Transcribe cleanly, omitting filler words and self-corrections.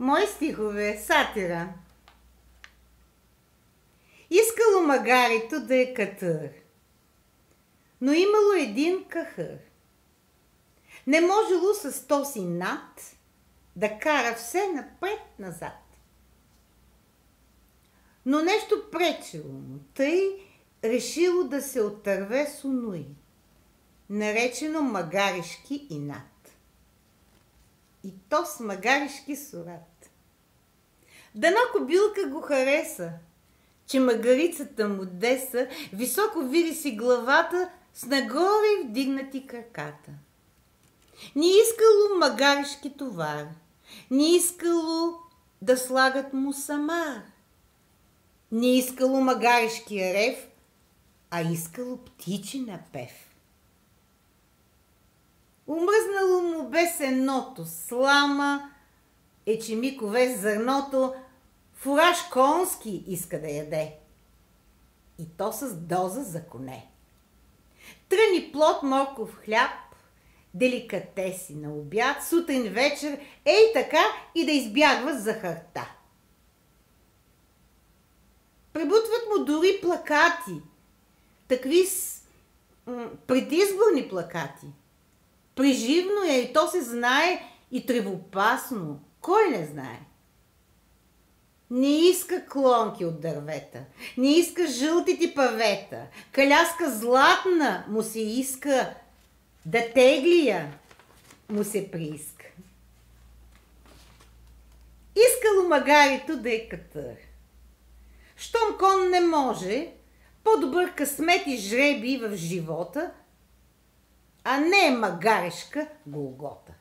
Мои стихове, сатира. Искало магарито да е катър, но имало един кахър. Не можело с този над да кара все напред-назад. Но нещо пречело му, тъй решило да се отърве с онуй, наречено магаришки инат. И то с магаришки сурат. Дано кобилка го хареса, че магарицата му деса, високо вири си главата, с нагоре вдигнати краката. Не искало магаришки товар, не искало да слагат му самар, не искало магаришки рев, а искало птичи напев. Умръзнало му бе сеното, слама, ечемикове зърното, фураж конски иска да яде. И то с доза за коне. Тръни плод, морков хляб, деликатеси на обяд, сутрин, вечер, ей така и да избягва захарта. Пребутват му дори плакати, такви с предизборни плакати. Преживно е и то се знае и тревопасно. Кой не знае? Не иска клонки от дървета, не иска жълтите павета, каляска златна му се иска, да теглия му се прииска. Искало магарито да е катър. Щом кон не може, по-добър късмет и жреби в живота, а не магарешка Голгота.